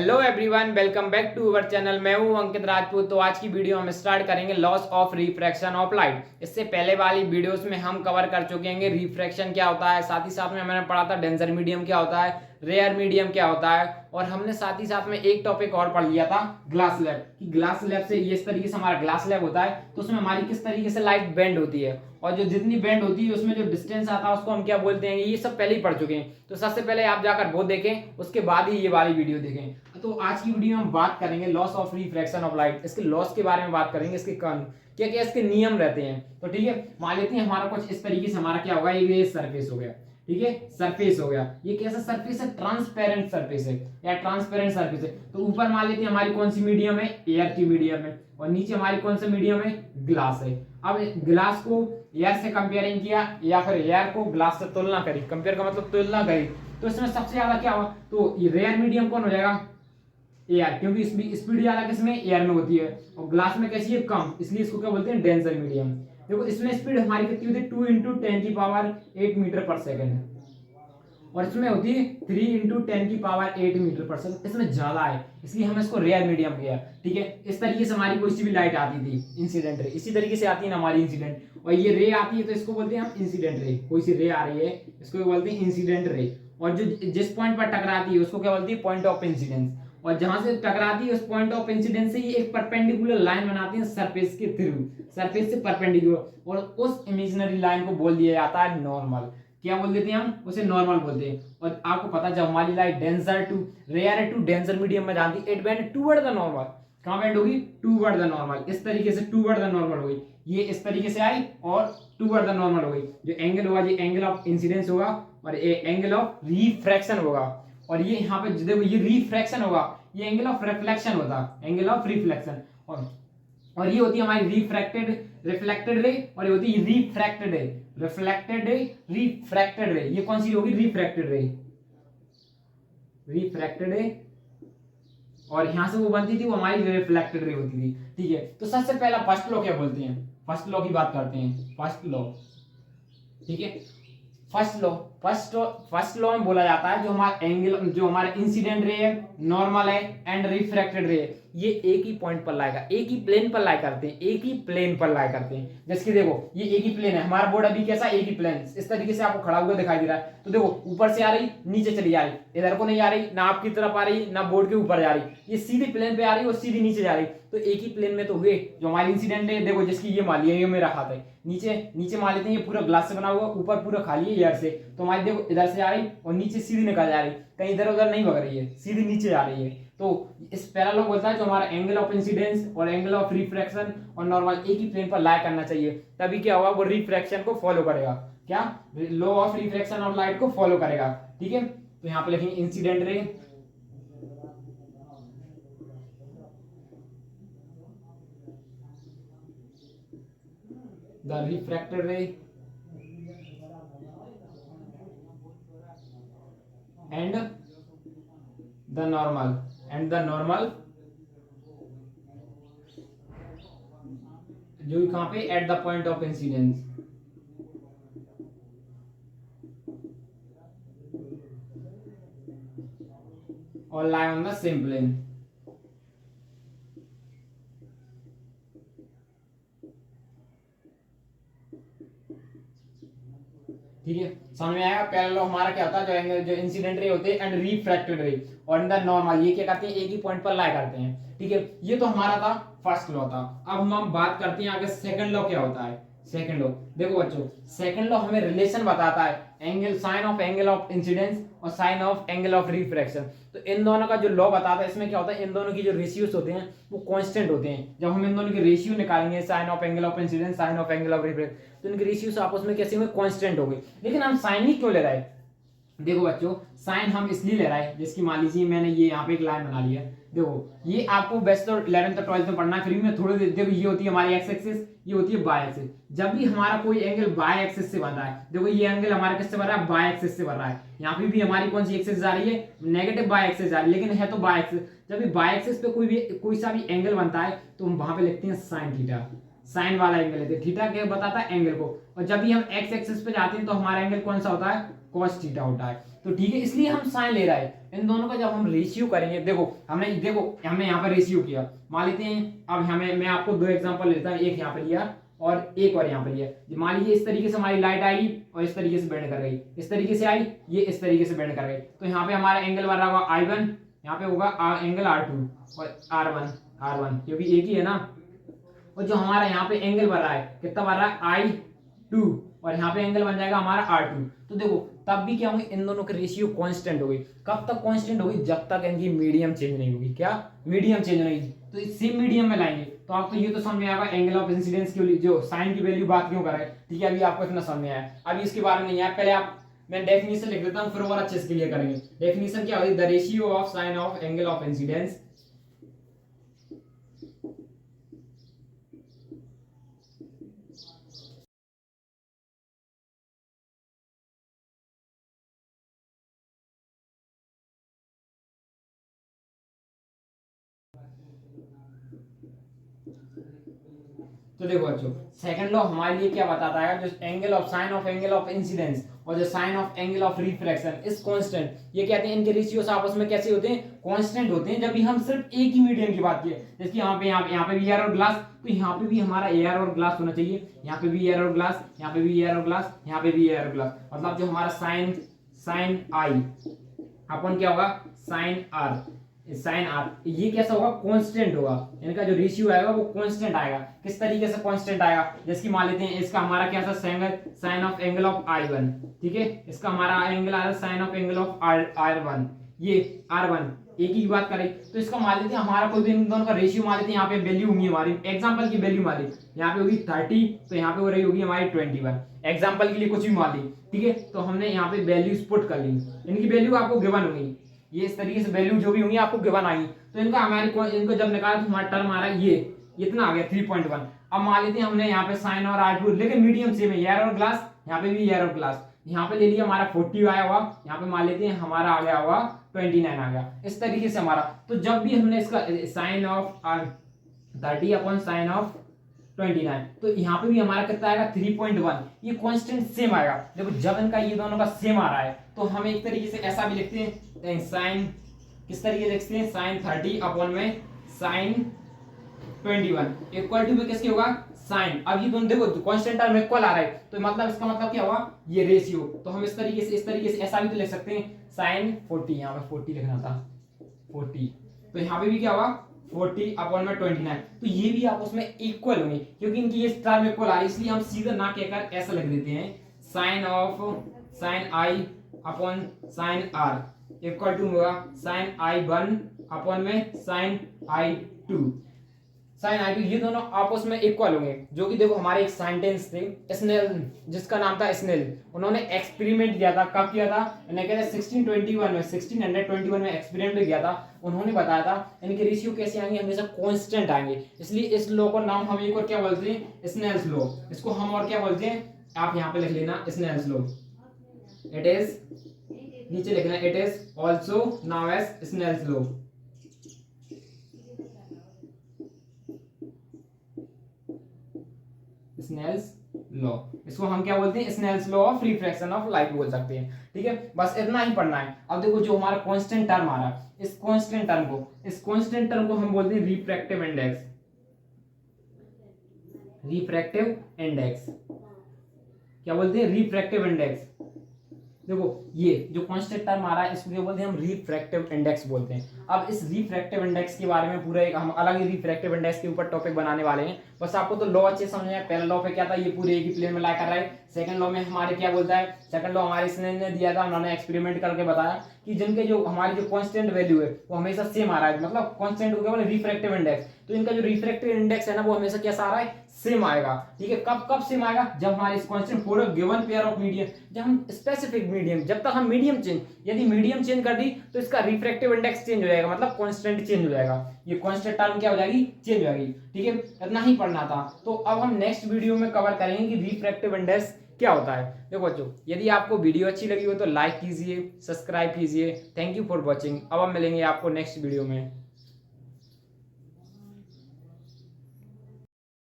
Hello everyone, welcome back to our channel. मैं हूं अंकित राजपूत। तो आज की वीडियो हम स्टार्ट करेंगे loss of refraction of light. इससे पहले वाली वीडियोस में हम कवर कर चुके हैं रिफ्रैक्शन क्या होता है, साथ ही साथ में मैंने पढ़ा था डेंसर मीडियम क्या होता है, रेयर मीडियम क्या होता है, और हमने साथ ही साथ में एक टॉपिक और पढ़ लिया था ग्लास लैब कि ग्लास लैब से इस तरीके से हमारा ग्लास लैब होता है तो उसमें हमारी किस तरीके से लाइट बेंड होती है, और जो जितनी बेंड होती है उसमें जो डिस्टेंस आता है उसको हम क्या बोलते हैं, ये सब पहले ही पढ़ चुके हैं। तो सबसे पहले आप जाकर वो देखें, उसके बाद ही ये वाली वीडियो देखें। तो आज की वीडियो में हम बात करेंगे loss of refraction of light, इसके लॉस के बारे में बात करेंगे, इसके कानून क्या क्या इसके नियम रहते हैं। तो ठीक है, मान लेते हैं हमारा कुछ इस तरीके से हमारा क्या होगा, ये सरफेस हो गया, ठीक है, सरफेस हो गया। ये कैसा सरफेस है, ट्रांसपेरेंट सरफेस है या ट्रांसपेरेंट सरफेस है। तो ऊपर मान लेते हैं हमारी कौन सी मीडियम है, एयर की मीडियम है, और नीचे हमारी कौन सा मीडियम है, ग्लास है। अब ग्लास को एयर से कंपेयरिंग किया या फिर एयर को ग्लास से तुलना करी, कंपेयर का मतलब तुलना करी, तो इसमें सबसे ज्यादा क्या हुआ, तो ये रेयर मीडियम कौन हो जाएगा, एयर, क्योंकि स्पीड ज्यादा किसमें, एयर में होती है, और ग्लास में कैसी है, कम, इसलिए इसको क्या बोलते हैं, डेंसर मीडियम। देखो इसमें स्पीड हमारी कितनी होती है, 2 × 10⁸ मीटर पर सेकेंड, और इसमें होती है 3 × 10⁸ मीटर पर सेकेंड, इसमें ज्यादा है, इसलिए हम इसको रेयर मीडियम किया। ठीक है, इस तरीके से हमारी कोई सी भी लाइट आती थी, इंसिडेंट रे, इसी तरीके से आती है ना हमारी इंसिडेंट, और ये रे आती है तो इसको बोलते हैं हम इंसिडेंट रे। कोई सी रे आ रही है इसको बोलते हैं इंसिडेंट रे, और जो जिस पॉइंट पर टकराती है उसको क्या बोलती है, पॉइंट ऑफ इंसिडेंस, और जहां से टकराती है उस पॉइंट ऑफ इंसिडेंस से ये एक परपेंडिकुलर लाइन बनाती है सरफेस के थ्रू, सरफेस से परपेंडिकुलर, और उस इमेजिनरी लाइन को बोल दिया जाता है नॉर्मल। क्या बोल देते हैं हम, उसे नॉर्मल बोलते हैं। और आपको पता जब हमारी light denser to rare to denser medium में जाती है, it bend toward the normal. कहां बेंड होगी, टुवर्ड द नॉर्मल, इस तरीके से टुवर्ड द नॉर्मल हो गई, ये इस तरीके से आई और टुवर्ड द नॉर्मल हो गई। जो एंगल होगा ये एंगल ऑफ इंसिडेंस होगा, और ये एंगल ऑफ रिफ्रैक्शन होगा, और ये यहाँ पे देखो ये रिफ्रैक्शन होगा, ये एंगल ऑफ रिफ्लेक्शन होता है, एंगल ऑफ रिफ्लेक्शन। और ये होती है हमारी रिफ्रैक्टेड रिफ्लेक्टेड रे, और ये होती है रिफ्रैक्टेड रे, रिफ्लेक्टेड रे, रिफ्रैक्टेड रे। ये कौन सी होगी, रिफ्रैक्टेड रे, रिफ्रैक्टेड रे, और यहां से वो बनती थी वो हमारी रिफ्लेक्टेड रे होती थी। ठीक है, तो सबसे पहला फर्स्ट लॉ क्या बोलते हैं, फर्स्ट लॉ की बात करते हैं, फर्स्ट लॉ। ठीक है, फर्स्ट लॉ में बोला जाता है जो हमारा एंगल, जो हमारा इंसिडेंट रे है, नॉर्मल है एंड रिफ्रैक्टेड रे है, ये एक ही पॉइंट पर लाएगा, एक ही प्लेन पर लाई करते हैं, एक ही प्लेन पर लाई करते हैं। जैसे कि देखो ये एक ही प्लेन है, हमारा बोर्ड अभी कैसा, एक ही प्लेन, इस तरीके से आपको खड़ा हुआ दिखाई दे रहा है। तो देखो ऊपर से आ रही, नीचे चली जा रही, इधर को नहीं आ रही, ना आपकी तरफ आ रही, ना बोर्ड के ऊपर जा रही, ये सीधी प्लेन पे आ रही और सीधी नीचे जा रही। तो एक ही प्लेन में तो हुए जो हमारी इंसिडेंट है। देखो जिसकी ये मान लिया, ये मेरा हाथ है, नीचे नीचे मान लेते हैं ये पूरा ग्लास से बना हुआ, ऊपर पूरा खाली है एयर से, तो हमारी देखो इधर से आ रही और नीचे सीधी निकल जा रही, कहीं इधर उधर नहीं भग रही है, सीधी नीचे जा रही है। तो इस पहला लॉ बोलता है जो हमारा एंगल ऑफ इंसिडेंस और एंगल ऑफ रिफ्रैक्शन और नॉर्मल एक ही प्लेन पर लाई करना चाहिए, तभी क्या होगा, वो रिफ्रैक्शन को फॉलो करेगा, क्या, law of refraction of light को फॉलो करेगा। ठीक है, तो यहाँ पे लिखेंगे इंसिडेंट रे, द रिफ्रैक्टेड रे and the normal जो कहां पे, at the point of incidence, और lie on the same plane। ठीक है, समझ में आएगा। पहला लॉ हमारा क्या होता है, जो एंगल, जो इंसिडेंट रे होते हैं एंड रिफ्रैक्टेड रे, और इन द नॉर्मल, ये क्या करते हैं, एक ही पॉइंट पर लाई करते हैं। ठीक है, ये तो हमारा था फर्स्ट लॉ था। अब हम बात करते हैं आगे सेकंड लॉ क्या होता है। सेकंड लॉ देखो बच्चों, सेकंड लॉ हमें रिलेशन बताता है angle, sine of angle of incidence और sine of angle of refraction. तो इन दोनों का जो लॉ बताता है, इसमें क्या होता है, इन दोनों की जो रेशियोज होते हैं वो कांस्टेंट होते हैं। जब हम इन दोनों के रेशियो निकालेंगे, sine of angle of incidence, sine of angle of refraction, तो इनके रेशियोज आपस में कैसे होंगे, कांस्टेंट हो गए। लेकिन हम साइन ही क्यों ले रहे हैं, देखो बच्चों साइन हम इसलिए ले रहे हैं, जिसकी मान लीजिए मैंने ये यहाँ पे एक लाइन बना ली है, देखो ये आपको बेस्ट तो 11th और 12th में पढ़ना है फ्री में, थोड़ी देर। देखो ये होती है हमारी एक्स एक्सिस, ये होती है वाई एक्सिस। जब भी हमारा कोई एंगल वाई एक्सिस से बन रहा है, देखो ये एंगल हमारा किससे बन रहा है, वाई एक्सिस से बन रहा है। यहाँ पे भी हमारी कौन सी एक्सिस जा रही है, नेगेटिव वाई एक्सिस जा रही है, लेकिन है तो वाई एक्सिस। जब भी वाई एक्सिस पे कोई सा भी एंगल बनता है तो हम वहां पे लिखते हैं साइन थीटा, साइन वाला एंगल लेते हैं। थीटा क्या बताता है, एंगल को। और जब भी हम एक्स एक्सिस पे जाते हैं तो हमारा एंगल कौन सा होता है, कॉस थीटा होता है। तो ठीक है, इसलिए हम साइन ले रहा है। इन दोनों का जब हम रेशियो करेंगे, देखो हमने यहाँ पर रेशियो किया, मान लेते हैं। अब हमें, मैं आपको दो एग्जांपल लेता हूँ, एक यहाँ पर लिया और एक और यहाँ पर लिया। मान लीजिए इस तरीके से हमारी लाइट आई और इस तरीके से बेंड कर गई, इस तरीके से आई, ये इस तरीके से बेंड कर गई, तो यहाँ पे हमारा एंगल बन रहा होगा I1, यहाँ पे होगा एंगल R2 और R1 क्योंकि एक ही है ना। और जो हमारा यहाँ पे एंगल बन रहा है, कितना बन रहा है I2, और यहाँ पे एंगल बन जाएगा हमारा R2। तो देखो तब भी क्या होंगे, इन दोनों की रेशियो कांस्टेंट होगी। कब तक कांस्टेंट होगी? जब तक इनकी मीडियम चेंज नहीं होगी। क्या मीडियम चेंज नहीं? तो इस सेम मीडियम में लाएंगे तो आपको ये तो समझ में आएगा एंगल ऑफ इंसिडेंस के लिए जो साइन की वैल्यू बात क्यों कर रहा है। ठीक है, अभी आपको इतना समझ में आया, अभी इसके बारे में नहीं आया। पहले आप, मैं डेफिनेशन लिख देता हूँ, फिर और अच्छे से क्लियर करेंगे। डेफिनेशन क्या होगी? The ratio of sine of angle of incidence तो देखो बच्चों, सेकंड लॉ हमारे लिए क्या बताता है? जो angle of sine of angle of incidence और जो sine of angle of refraction is constant. ये कहते हैं इनके रेशियोस आपस में कैसे होते हैं? कांस्टेंट होते हैं। जब भी हम सिर्फ एक ही मीडियम की बात किए, जैसे यहाँ पे भी एयर और ग्लास, तो यहाँ पे भी हमारा एयर और ग्लास होना चाहिए। यहाँ पे भी एयर और ग्लास, यहाँ पे भी एयर और ग्लास, यहाँ पे भी एयर और ग्लास। मतलब जो हमारा साइन आई अपन क्या होगा? साइन आर, ये कैसा होगा? कांस्टेंट होगा। इनका जो रेशियो आएगा वो कांस्टेंट आएगा। किस तरीके से कांस्टेंट आएगा? जैसे कि मान लेते हैं इसका हमारा क्या था? Sign of angle of I1, ठीक है, इसका हमारा एंगल आया sign of angle of R1, ये R1 एक ही बात करें तो इसका मान लेते हैं हमारा कोई भी इन दोनों का रेशियो मान लेते हैं। यहाँ पे वैल्यू होंगी हमारी, एग्जांपल की वैल्यू मान ली, यहाँ पे होगी 30, तो यहाँ पे हो रही होगी हमारी 21, एग्जांपल के लिए कुछ भी मान ली। ठीक है, तो हमने यहाँ पे वैल्यूज पुट कर ली, इनकी वैल्यू आपको गिवन होगी, ये इस तरीके से वैल्यू जो भी होंगी आपको गिवन आएगी। तो इनका इनको जब निकाला तो हमारा टर्म आ रहा है ये इतना आ गया 3.1। अब मान लेते हैं हमने यहाँ पे साइन और R2, लेकिन मीडियम सेम है, एयर और ग्लास, यहाँ पे भी एयर और ग्लास, यहाँ पे ले लिया हमारा 40 आया हुआ, यहाँ पे मान लेते हैं हमारा आ गया हुआ 29 आ गया, इस तरीके से हमारा। तो जब भी हमने इसका sine of 30 upon sine of 29, तो यहाँ पे भी हमारा कितना आएगा? 3.1, ये कांस्टेंट सेम आएगा। देखो जब इनका ये दोनों का सेम आ रहा है तो हम एक तरीके से ऐसा भी लिखते हैं, साइन किस तरीके से लिखते हैं? साइन 30 अपॉन में साइन 21 इक्वल टू में किसके होगा? साइन। अब ये दोनों देखो कांस्टेंट टर्म इक्वल आ रहा है, तो मतलब इसका मतलब क्या हुआ? ये रेशियो। तो हम इस तरीके से ऐसा भी तो लिख सकते हैं, साइन 40, यहाँ पे 40 लिखना था 40, तो यहाँ पे भी क्या हुआ? 40 अपॉन में 29, तो ये भी आपस में इक्वल होंगे क्योंकि इनकी ये टर्म इक्वल आ रही है, इसलिए हम सीधा ना कहकर ऐसा लिख देते हैं, sine of sine I upon sine r equal to होगा साइन I1 अपॉन में साइन I2। साइन I2 ये दोनों आपस में इक्वल होंगे, जो कि देखो हमारे एक साइंटिस्ट थे स्नेल, जिसका नाम था स्नेल, उन्होंने एक्सपेरिमेंट किया था। कब किया था? इन्हें कहते हैं 1621 में एक्सपेरिमेंट किया था। उन्होंने बताया था इनके रेशियो कैसे आएंगे? हमेशा कांस्टेंट आएंगे। इसलिए इस लॉ का नाम हम एक और क्या बोलते हैं? Snell's law. इसको हम और क्या बोलते हैं? आप यहाँ पे लिख लेना, स्नेल्स लॉ। इट इज, नीचे लिखना, it is also known as Snell's law. Snell's law, इसको हम क्या बोलते हैं? Snell's law of refraction of light बोल सकते हैं। ठीक है, बस इतना ही पढ़ना है। अब देखो जो हमारा कांस्टेंट टर्म आ रहा है, इस कांस्टेंट टर्म को हम बोलते हैं रिफ्रैक्टिव इंडेक्स। रिफ्रैक्टिव इंडेक्स क्या बोलते हैं? Refractive index. देखो ये जो कांस्टेंट टर्म आ रहा है इसको क्या बोलते हैं? हम रिफ्रैक्टिव इंडेक्स बोलते हैं। अब इस रिफ्रैक्टिव इंडेक्स के बारे में पूरा एक हम अलग ही रिफ्रैक्टिव इंडेक्स के ऊपर टॉपिक बनाने वाले हैं। बस आपको तो लॉ अच्छे समझ में आए। पहला लॉ पे क्या था? ये पूरे एक ही प्लेन में ला कर रहा है। सेकंड लॉ में हमारे क्या बोलता है? सेकंड लॉ हमारे स्नेल ने दिया था, उन्होंने एक्सपेरिमेंट करके बताया कि जिनके जो हमारी जो कांस्टेंट वैल्यू है वो हमेशा सेम आ रहा है, मतलब कांस्टेंट को क्या बोले? Refractive index. तो इनका जो रिफ्रैक्टिव इंडेक्स है ना वो हमेशा कैसा आ रहा है? सेम आएगा। ठीक है, कब कब सेम आएगा? जब हमारे इस कांस्टेंट पूरा गिवन पेयर ऑफ मीडियम, जब हम स्पेसिफिक मीडियम, जब तक हम मीडियम चेंज, यदि मीडियम चेंज कर दी तो इसका रिफ्रैक्टिव इंडेक्स चेंज हो जाएगा, मतलब कांस्टेंट चेंज हो जाएगा। ये कांस्टेंट टर्म क्या हो जाएगी? चेंज हो जाएगी। ठीक है, इतना ही पढ़ना था। तो अब हम नेक्स्ट वीडियो में कवर करेंगे कि रिफ्रैक्टिव इंडेक्स क्या होता है। देखो बच्चों, यदि आपको वीडियो अच्छी लगी हो तो लाइक कीजिए, सब्सक्राइब कीजिए। Thank you for watching. अब हम मिलेंगे आपको नेक्स्ट वीडियो में।